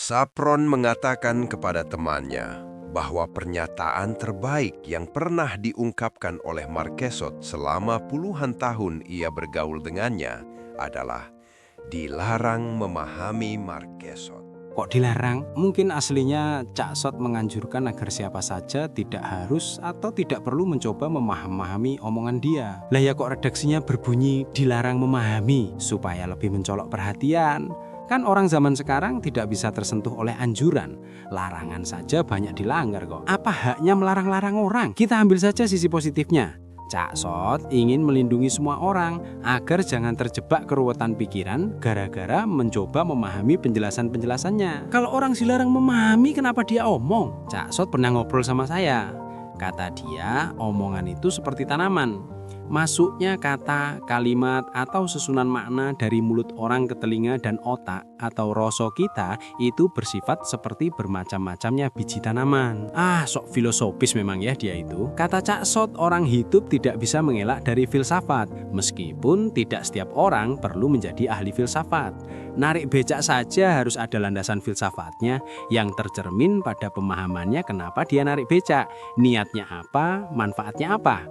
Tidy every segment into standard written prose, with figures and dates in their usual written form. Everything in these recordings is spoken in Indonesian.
Sapron mengatakan kepada temannya bahwa pernyataan terbaik yang pernah diungkapkan oleh Marquesot selama puluhan tahun ia bergaul dengannya adalah dilarang memahami Marquesot. Kok dilarang? Mungkin aslinya Cak Sot menganjurkan agar siapa saja tidak harus atau tidak perlu mencoba memahami omongan dia. Lah ya kok redaksinya berbunyi dilarang memahami supaya lebih mencolok perhatian. Kan orang zaman sekarang tidak bisa tersentuh oleh anjuran. Larangan saja banyak dilanggar kok. Apa haknya melarang-larang orang? Kita ambil saja sisi positifnya. Cak Sot ingin melindungi semua orang agar jangan terjebak keruwetan pikiran gara-gara mencoba memahami penjelasan-penjelasannya. Kalau orang dilarang memahami, kenapa dia omong? Cak Sot pernah ngobrol sama saya. Kata dia, omongan itu seperti tanaman. Masuknya kata, kalimat, atau susunan makna dari mulut orang ke telinga dan otak atau rasa kita itu bersifat seperti bermacam-macamnya biji tanaman. Sok filosofis memang ya dia itu. Kata Cak Sot, orang hidup tidak bisa mengelak dari filsafat, meskipun tidak setiap orang perlu menjadi ahli filsafat. Narik becak saja harus ada landasan filsafatnya yang tercermin pada pemahamannya kenapa dia narik becak, niatnya apa, manfaatnya apa.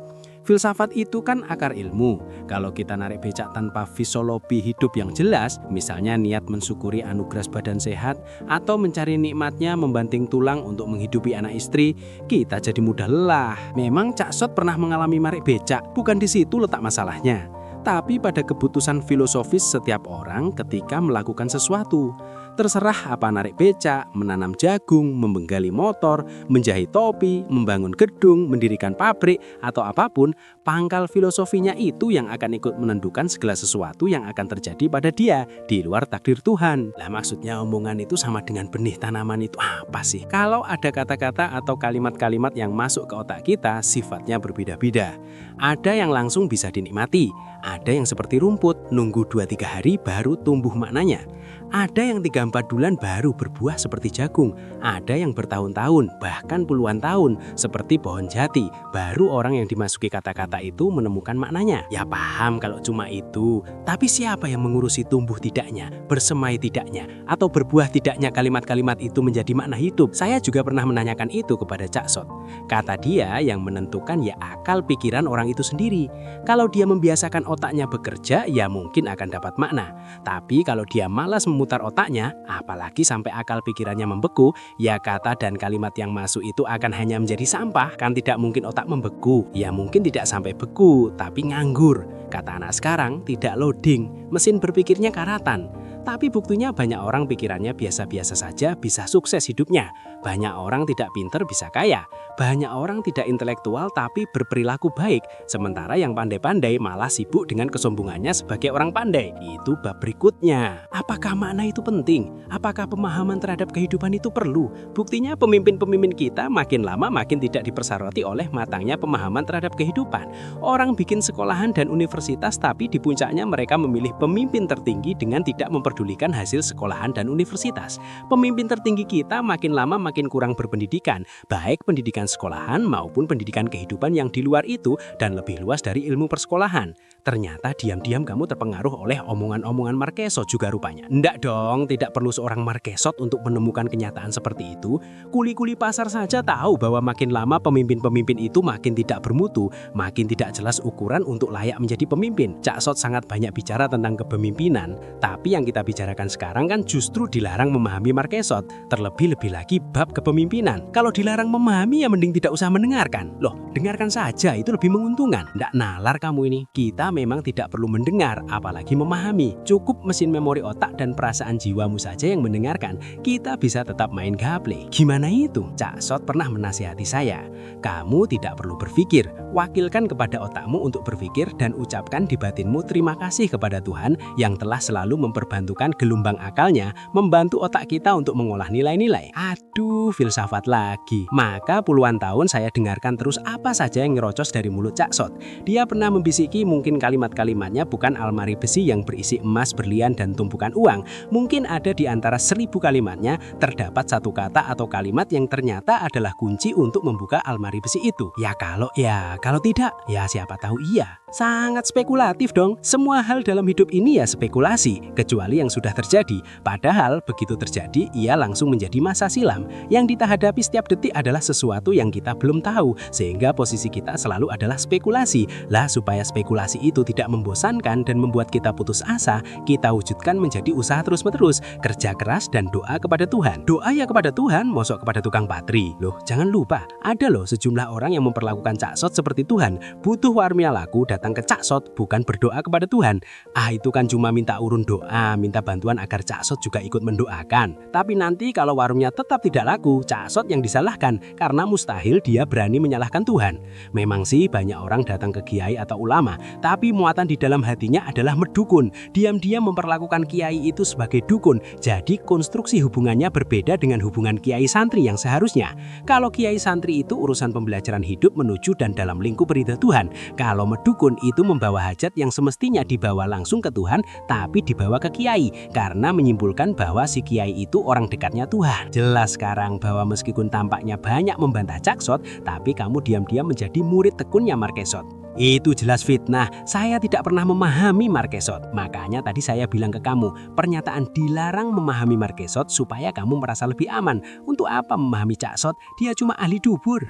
Filsafat itu kan akar ilmu. Kalau kita narik becak tanpa fisiologi hidup yang jelas, misalnya niat mensyukuri anugerah badan sehat atau mencari nikmatnya membanting tulang untuk menghidupi anak istri, kita jadi mudah lelah. Memang Cak Sot pernah mengalami narik becak, bukan di situ letak masalahnya, tapi pada keputusan filosofis setiap orang ketika melakukan sesuatu. Terserah apa narik becak, menanam jagung, membenggali motor, menjahit topi, membangun gedung, mendirikan pabrik, atau apapun, pangkal filosofinya itu yang akan ikut menentukan segala sesuatu yang akan terjadi pada dia di luar takdir Tuhan. Lah maksudnya omongan itu sama dengan benih tanaman itu apa sih? Kalau ada kata-kata atau kalimat-kalimat yang masuk ke otak kita, sifatnya berbeda-beda. Ada yang langsung bisa dinikmati, ada yang seperti rumput, nunggu 2-3 hari baru tumbuh maknanya. Ada yang 3-4 bulan baru berbuah seperti jagung. Ada yang bertahun-tahun, bahkan puluhan tahun, seperti pohon jati. Baru orang yang dimasuki kata-kata itu menemukan maknanya. Ya paham kalau cuma itu, tapi siapa yang mengurusi tumbuh tidaknya, bersemai tidaknya, atau berbuah tidaknya kalimat-kalimat itu menjadi makna hidup? Saya juga pernah menanyakan itu kepada Cak Sot. Kata dia yang menentukan ya akal pikiran orang itu sendiri. Kalau dia membiasakan otaknya bekerja, ya mungkin akan dapat makna. Tapi kalau dia malas memutar otaknya, apalagi sampai akal pikirannya membeku, ya kata dan kalimat yang masuk itu akan hanya menjadi sampah. Kan tidak mungkin otak membeku, ya mungkin tidak sampai beku, tapi nganggur. Kata anak sekarang, tidak loading, mesin berpikirnya karatan. Tapi buktinya banyak orang pikirannya biasa-biasa saja bisa sukses hidupnya. Banyak orang tidak pinter bisa kaya. Banyak orang tidak intelektual tapi berperilaku baik. Sementara yang pandai-pandai malah sibuk dengan kesombongannya sebagai orang pandai. Itu bab berikutnya. Apakah makna itu penting? Apakah pemahaman terhadap kehidupan itu perlu? Buktinya pemimpin-pemimpin kita makin lama makin tidak dipersarati oleh matangnya pemahaman terhadap kehidupan. Orang bikin sekolahan dan universitas tapi di puncaknya mereka memilih pemimpin tertinggi dengan tidak memperdulikan hasil sekolahan dan universitas. Pemimpin tertinggi kita makin lama makin kurang berpendidikan, baik pendidikan sekolahan maupun pendidikan kehidupan yang di luar itu dan lebih luas dari ilmu persekolahan. Ternyata diam-diam kamu terpengaruh oleh omongan-omongan Marquesot juga rupanya. Ndak dong, tidak perlu seorang Marquesot untuk menemukan kenyataan seperti itu. Kuli-kuli pasar saja tahu bahwa makin lama pemimpin-pemimpin itu makin tidak bermutu, makin tidak jelas ukuran untuk layak menjadi pemimpin. Cak Sot sangat banyak bicara tentang kepemimpinan, tapi yang kita bicarakan sekarang kan justru dilarang memahami Marquesot, terlebih-lebih lagi bab kepemimpinan. Kalau dilarang memahami ya mending tidak usah mendengarkan. Loh, dengarkan saja itu lebih menguntungkan. Ndak nalar kamu ini. Kita memang tidak perlu mendengar, apalagi memahami. Cukup mesin memori otak dan perasaan jiwamu saja yang mendengarkan. Kita bisa tetap main gaple. Gimana itu? Cak Sot pernah menasihati saya. Kamu tidak perlu berpikir. Wakilkan kepada otakmu untuk berpikir dan ucapkan di batinmu terima kasih kepada Tuhan yang telah selalu memperbantukan gelombang akalnya membantu otak kita untuk mengolah nilai-nilai. Aduh, filsafat lagi. Maka puluhan tahun saya dengarkan terus apa saja yang ngerocos dari mulut Cak Sot. Dia pernah membisiki mungkin kalimat-kalimatnya bukan almari besi yang berisi emas, berlian, dan tumpukan uang. Mungkin ada di antara 1000 kalimatnya terdapat satu kata atau kalimat yang ternyata adalah kunci untuk membuka almari besi itu. Kalau tidak, ya siapa tahu iya. Sangat spekulatif dong. Semua hal dalam hidup ini ya spekulasi, kecuali yang sudah terjadi. Padahal begitu terjadi, ia langsung menjadi masa silam. Yang kita hadapi setiap detik adalah sesuatu yang kita belum tahu, sehingga posisi kita selalu adalah spekulasi. Lah, supaya spekulasi itu tidak membosankan dan membuat kita putus asa, kita wujudkan menjadi usaha terus-menerus, kerja keras dan doa kepada Tuhan. Doa ya kepada Tuhan, mosok kepada tukang patri. Loh, jangan lupa, ada loh sejumlah orang yang memperlakukan Cak Sot seperti Tuhan. Butuh warmia laku, datang ke Cak Sot, bukan berdoa kepada Tuhan. Itu kan cuma minta urun doa, minta bantuan agar Cak Sot juga ikut mendoakan. Tapi nanti kalau warungnya tetap tidak laku, Cak Sot yang disalahkan, karena mustahil dia berani menyalahkan Tuhan. Memang sih banyak orang datang ke kiai atau ulama, tapi muatan di dalam hatinya adalah merdukun. Diam-diam memperlakukan kiai itu sebagai dukun. Jadi konstruksi hubungannya berbeda dengan hubungan kiai santri yang seharusnya. Kalau kiai santri itu urusan pembelajaran hidup menuju dan dalam lingkup ridha Tuhan. Kalau medukun itu membawa hajat yang semestinya dibawa langsung ke Tuhan, tapi dibawa ke kiai, karena menyimpulkan bahwa si kiai itu orang dekatnya Tuhan. Jelas sekarang bahwa meskipun tampaknya banyak membantah Cak Sot, tapi kamu diam-diam menjadi murid tekunnya Marquesot. Itu jelas fitnah. Saya tidak pernah memahami Marquesot. Makanya tadi saya bilang ke kamu, pernyataan dilarang memahami Marquesot supaya kamu merasa lebih aman. Untuk apa memahami Cak Sot? Dia cuma ahli dubur.